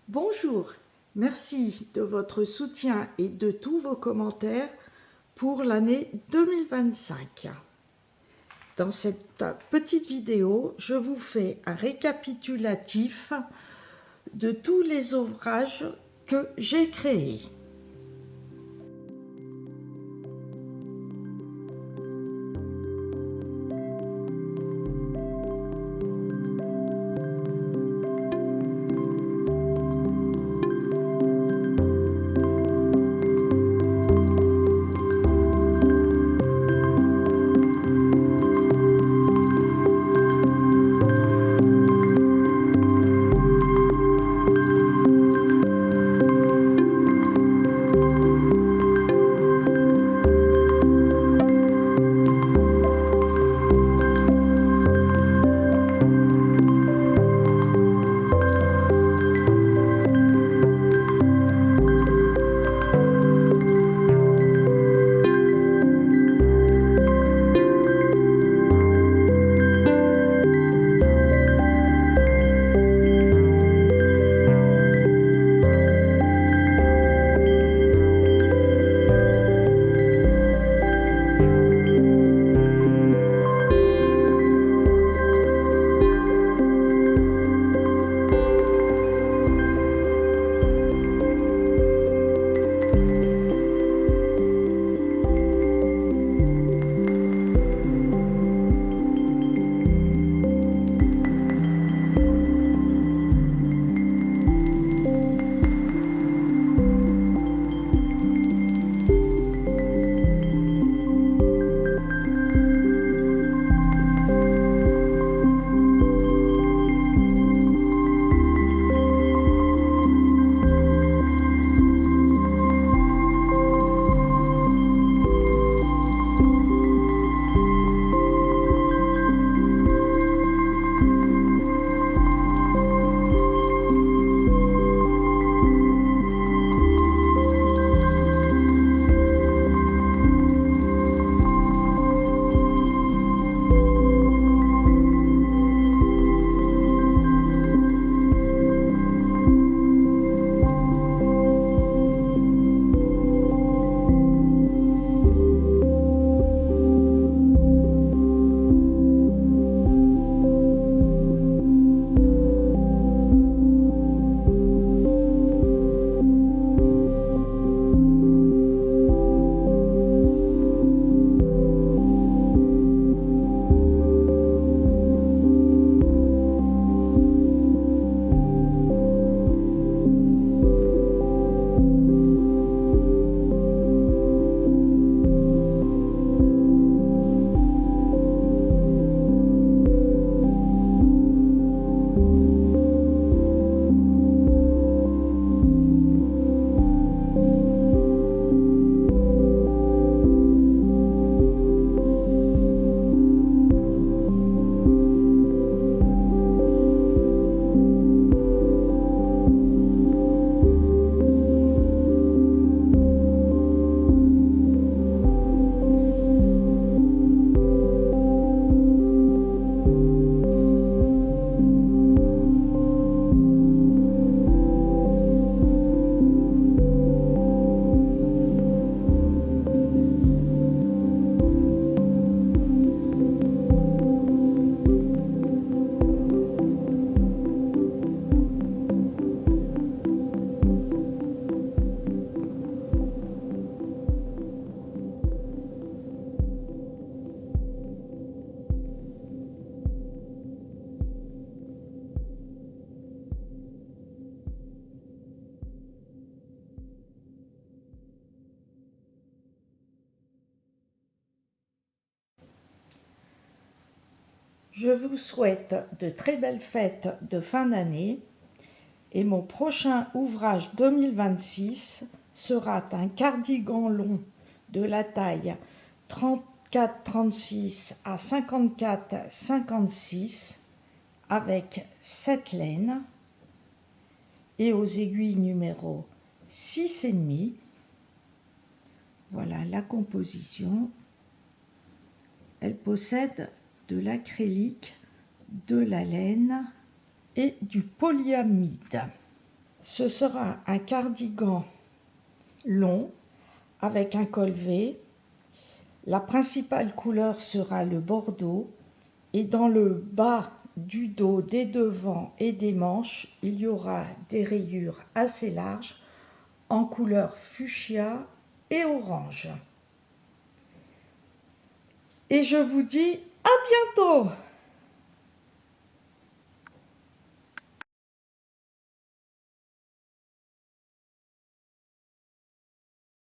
Bonjour, merci de votre soutien et de tous vos commentaires pour l'année 2025. Dans cette petite vidéo, je vous fais un récapitulatif de tous les ouvrages que j'ai créés. Je vous souhaite de très belles fêtes de fin d'année et mon prochain ouvrage 2026 sera un cardigan long de la taille 34-36 à 54-56 avec 7 laines et aux aiguilles numéro 6,5. Voilà la composition. Elle possède de l'acrylique, de la laine et du polyamide. Ce sera un cardigan long avec un col V. La principale couleur sera le bordeaux et dans le bas du dos, des devants et des manches, il y aura des rayures assez larges en couleur fuchsia et orange. Et je vous dis à bientôt!